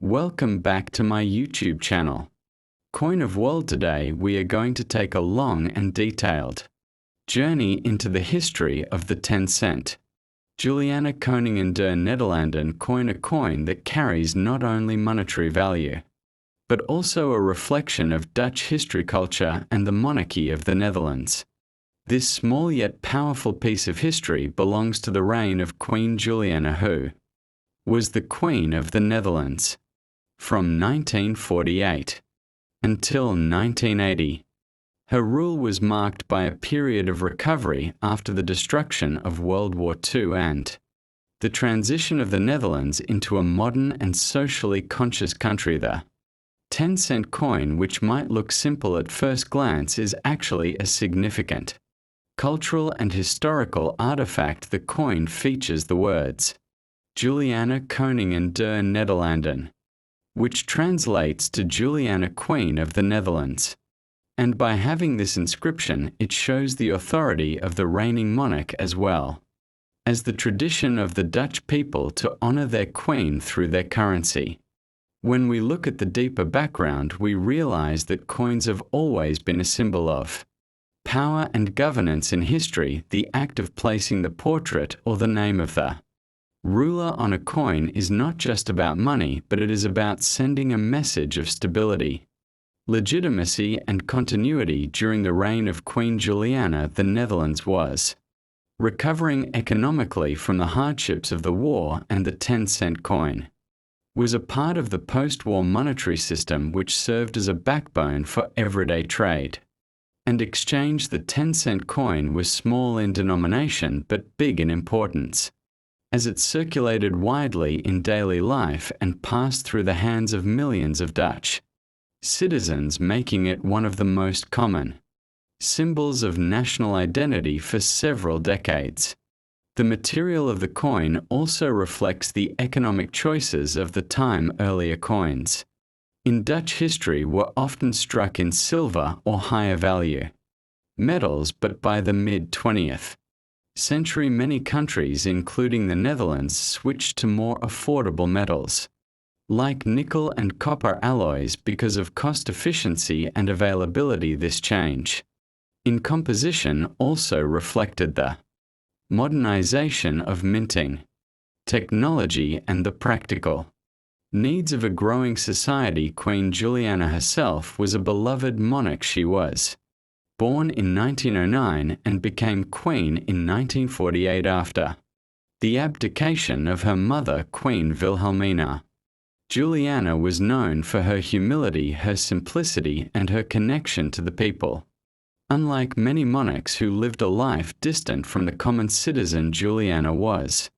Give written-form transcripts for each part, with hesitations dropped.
Welcome back to my YouTube channel. Coin of World today we are going to take a long and detailed journey into the history of the 10 cent. Juliana Koningen der Nederlanden coin, a coin that carries not only monetary value, but also a reflection of Dutch history, culture and the monarchy of the Netherlands. This small yet powerful piece of history belongs to the reign of Queen Juliana, who was the Queen of the Netherlands from 1948 until 1980. Her rule was marked by a period of recovery after the destruction of World War II and the transition of the Netherlands into a modern and socially conscious country. The 10-cent coin, which might look simple at first glance, is actually a significant cultural and historical artifact. The coin features the words Juliana Koningen der Nederlanden, which translates to Juliana, Queen of the Netherlands. And by having this inscription, it shows the authority of the reigning monarch as well as the tradition of the Dutch people to honor their queen through their currency. When we look at the deeper background, we realize that coins have always been a symbol of power and governance in history. The act of placing the portrait or the name of the ruler on a coin is not just about money, but it is about sending a message of stability, legitimacy and continuity. During the reign of Queen Juliana, the Netherlands was recovering economically from the hardships of the war, and the 10-cent coin was a part of the post-war monetary system which served as a backbone for everyday trade and exchange. The 10-cent coin was small in denomination but big in importance, as it circulated widely in daily life and passed through the hands of millions of Dutch citizens, making it one of the most common symbols of national identity for several decades. The material of the coin also reflects the economic choices of the time. Earlier coins in Dutch history were often struck in silver or higher value metals, but by the mid-20th century, many countries, including the Netherlands, switched to more affordable metals like nickel and copper alloys because of cost efficiency and availability. This change in composition also reflected the modernization of minting technology and the practical needs of a growing society. Queen Juliana herself was a beloved monarch. She was born in 1909 and became queen in 1948 after the abdication of her mother, Queen Wilhelmina. Juliana was known for her humility, her simplicity, and her connection to the people. Unlike many monarchs who lived a life distant from the common citizen, Juliana was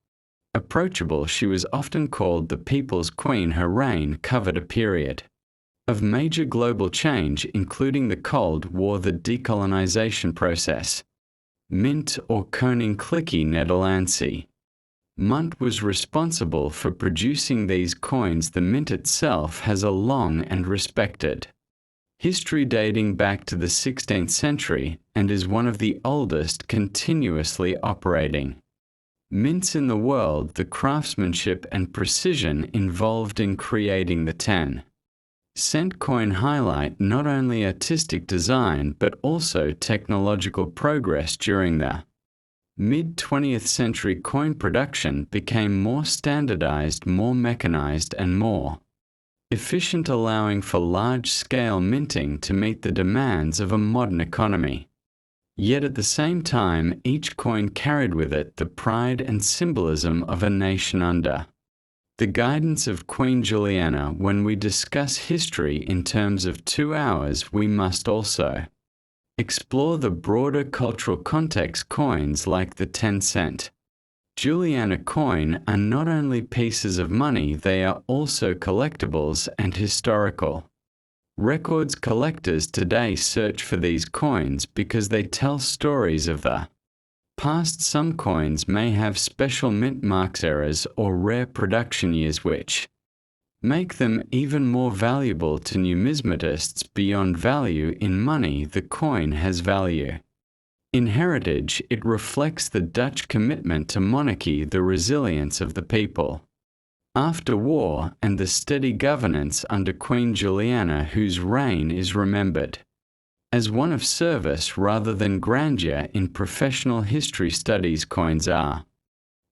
approachable. She was often called the people's queen. Her reign covered a period of major global change, including the Cold War, the decolonization process, Mint or Koninklijke Nederlandse Munt was responsible for producing these coins. The mint itself has a long and respected history dating back to the 16th century and is one of the oldest continuously operating mints in the world. The craftsmanship and precision involved in creating the 10-cent coin highlight not only artistic design but also technological progress. During the mid-20th century, coin production became more standardized, more mechanized, and more efficient, allowing for large-scale minting to meet the demands of a modern economy. Yet at the same time, each coin carried with it the pride and symbolism of a nation under the guidance of Queen Juliana. When we discuss history in terms of 2 hours, we must also explore the broader cultural context. Coins like the 10-cent Juliana coin are not only pieces of money, they are also collectibles and historical records. Collectors today search for these coins because they tell stories of the past. Some coins may have special mint marks, errors, or rare production years, which make them even more valuable to numismatists. Beyond value in money, the coin has value in heritage. It reflects the Dutch commitment to monarchy, the resilience of the people, after war and the steady governance under Queen Juliana, whose reign is remembered as one of service rather than grandeur in professional history studies. Coins are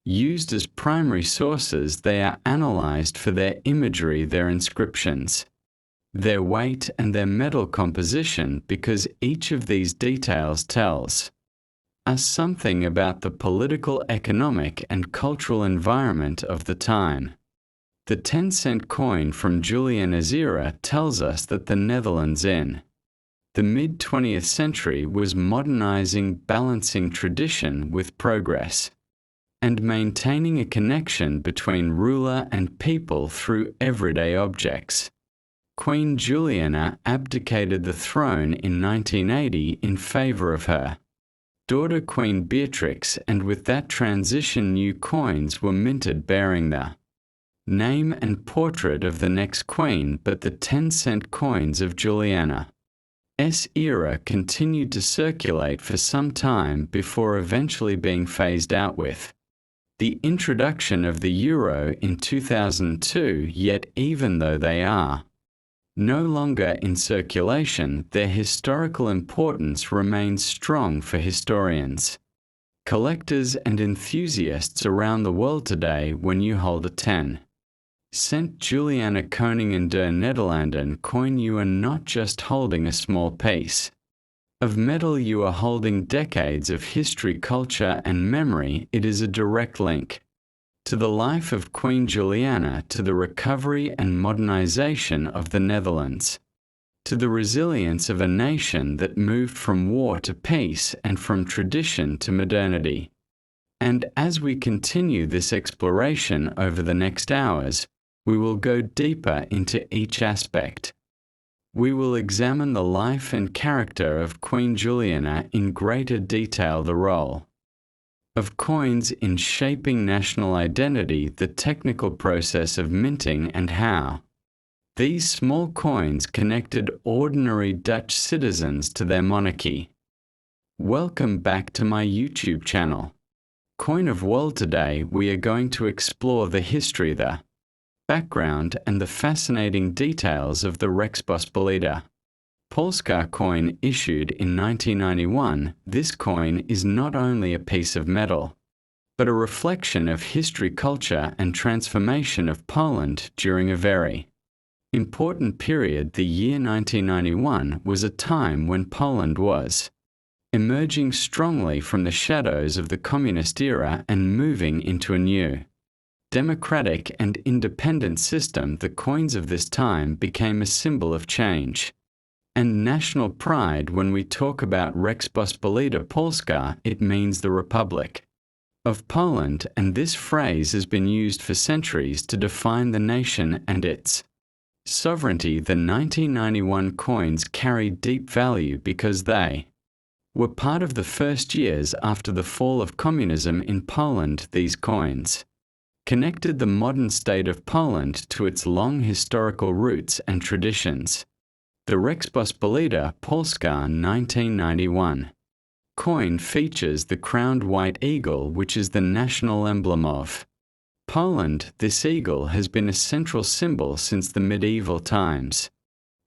used as primary sources. They are analyzed for their imagery, their inscriptions, their weight and their metal composition, because each of these details tells us something about the political, economic and cultural environment of the time. The 10-cent coin from Juliana's era tells us that the Netherlands in the mid-20th century was modernizing, balancing tradition with progress, and maintaining a connection between ruler and people through everyday objects. Queen Juliana abdicated the throne in 1980 in favor of her daughter Queen Beatrix, and with that transition new coins were minted bearing the name and portrait of the next queen, but the 10-cent coins of Juliana's era continued to circulate for some time before eventually being phased out with the introduction of the euro in 2002. Yet even though they are no longer in circulation, their historical importance remains strong for historians, collectors and enthusiasts around the world today. When you hold a 10-cent Juliana Koningen der Nederlanden coin, you are not just holding a small piece of metal, you are holding decades of history, culture and memory. It is a direct link to the life of Queen Juliana, to the recovery and modernization of the Netherlands, to the resilience of a nation that moved from war to peace and from tradition to modernity. And as we continue this exploration over the next hours, we will go deeper into each aspect. We will examine the life and character of Queen Juliana in greater detail, the role of coins in shaping national identity, the technical process of minting, and how these small coins connected ordinary Dutch citizens to their monarchy. Welcome back to my YouTube channel, Coin of World. Today we are going to explore the history, the background and the fascinating details of the Rzeczpospolita Polska coin issued in 1991. This coin is not only a piece of metal, but a reflection of history, culture and transformation of Poland during a very important period. The year 1991 was a time when Poland was emerging strongly from the shadows of the communist era and moving into a new democratic and independent system. The coins of this time became a symbol of change and national pride. When we talk about Rzeczpospolita Polska, it means the Republic of Poland, and this phrase has been used for centuries to define the nation and its sovereignty. The 1991 coins carry deep value because they were part of the first years after the fall of communism in Poland. These coins connected the modern state of Poland to its long historical roots and traditions. The Rzeczpospolita Polska 1991 coin features the crowned white eagle, which is the national emblem of Poland. This eagle has been a central symbol since the medieval times.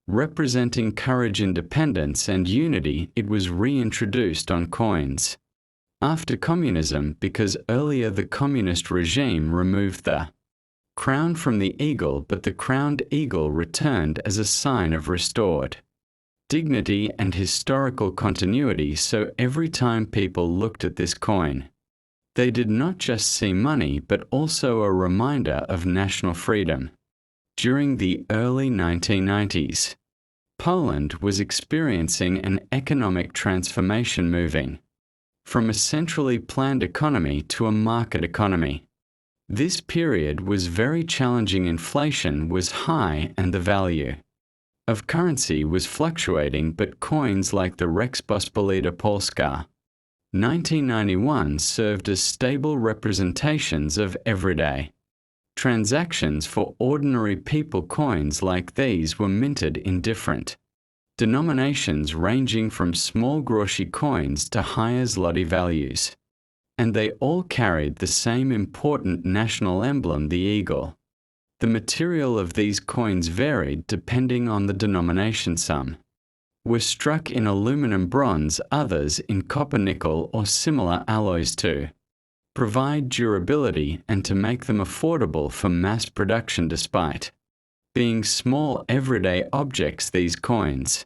Representing courage, independence and unity, it was reintroduced on coins after communism because earlier the communist regime removed the crown from the eagle, but the crowned eagle returned as a sign of restored dignity and historical continuity. So every time people looked at this coin, they did not just see money but also a reminder of national freedom. During the early 1990s, Poland was experiencing an economic transformation, moving from a centrally planned economy to a market economy. This period was very challenging. Inflation was high and the value of currency was fluctuating, but coins like the Rzeczpospolita Polska 1991 served as stable representations of everyday transactions for ordinary people. Coins like these were minted in different denominations, ranging from small groszy coins to higher zloty values, and they all carried the same important national emblem, the eagle. The material of these coins varied depending on the denomination. Some were struck in aluminum bronze, others in copper nickel or similar alloys to provide durability and to make them affordable for mass production. Despite being small everyday objects, these coins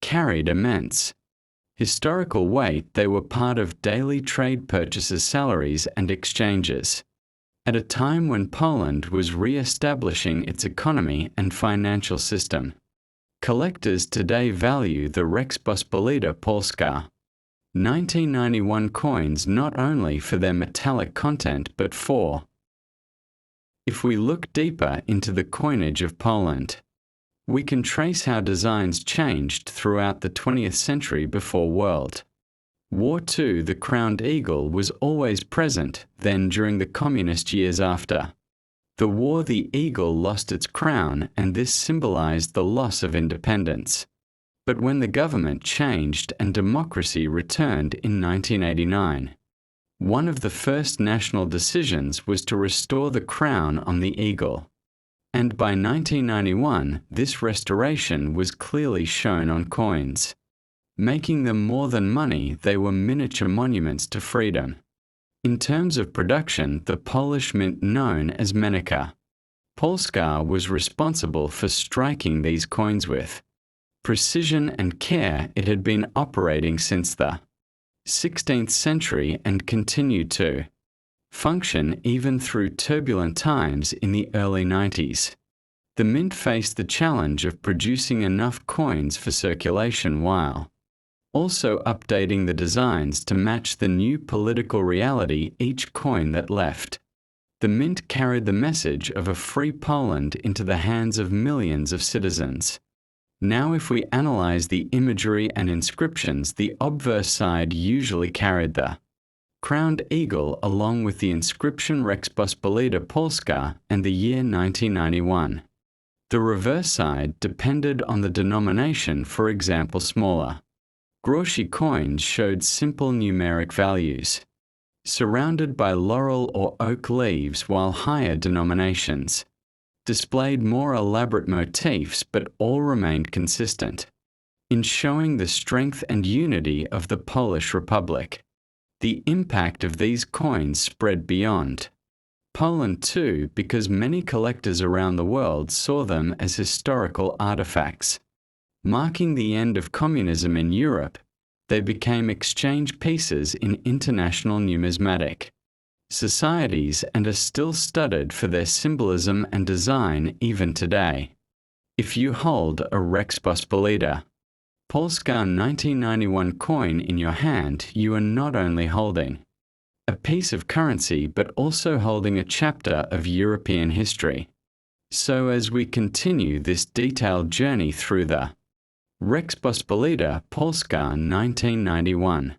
carried immense historical weight. They were part of daily trade purchases, salaries, and exchanges. At a time when Poland was re-establishing its economy and financial system, collectors today value the Rzeczpospolita Polska 1991 coins not only for their metallic content but for. If we look deeper into the coinage of Poland, we can trace how designs changed throughout the 20th century. Before World War II, the crowned eagle was always present. Then, during the communist years after the war, the eagle lost its crown, and this symbolized the loss of independence. But when the government changed and democracy returned in 1989, one of the first national decisions was to restore the crown on the eagle. And by 1991, this restoration was clearly shown on coins. Making them more than money, they were miniature monuments to freedom. In terms of production, the Polish mint known as Monarchy Polska was responsible for striking these coins with precision and care. It had been operating since the 16th century and continued to function even through turbulent times in the early 90s. The mint faced the challenge of producing enough coins for circulation while also updating the designs to match the new political reality. Each coin that left the mint carried the message of a free Poland into the hands of millions of citizens. Now, if we analyze the imagery and inscriptions, the obverse side usually carried the crowned eagle along with the inscription Rzeczpospolita Polska and the year 1991. The reverse side depended on the denomination. For example, smaller groszy coins showed simple numeric values, surrounded by laurel or oak leaves, while higher denominations displayed more elaborate motifs, but all remained consistent in showing the strength and unity of the Polish Republic. The impact of these coins spread beyond Poland too, because many collectors around the world saw them as historical artifacts. Marking the end of communism in Europe, they became exchange pieces in international numismatic societies and are still studied for their symbolism and design even today. If you hold a Rzeczpospolita Polska 1991 coin in your hand, you are not only holding a piece of currency but also holding a chapter of European history. So as we continue this detailed journey through the Rzeczpospolita Polska 1991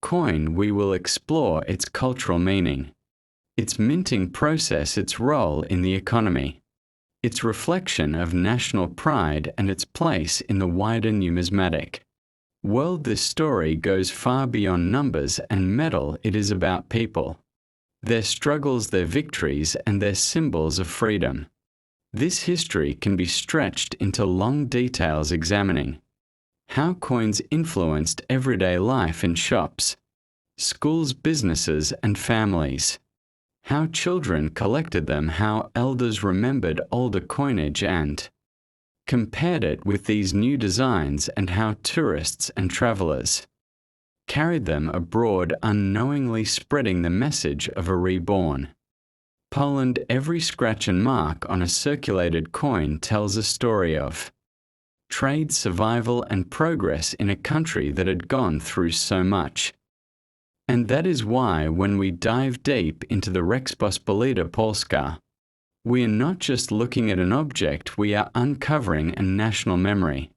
coin, we will explore its cultural meaning, its minting process, its role in the economy, its reflection of national pride, and its place in the wider numismatic world. This story goes far beyond numbers and metal. It is about people, their struggles, their victories, and their symbols of freedom. This history can be stretched into long details examining how coins influenced everyday life in shops, schools, businesses, and families, how children collected them, how elders remembered older coinage and compared it with these new designs, and how tourists and travelers carried them abroad, unknowingly spreading the message of a reborn Poland. Every scratch and mark on a circulated coin tells a story of trade, survival, and progress in a country that had gone through so much. And that is why when we dive deep into the Rzeczpospolita Polska, we are not just looking at an object, we are uncovering a national memory,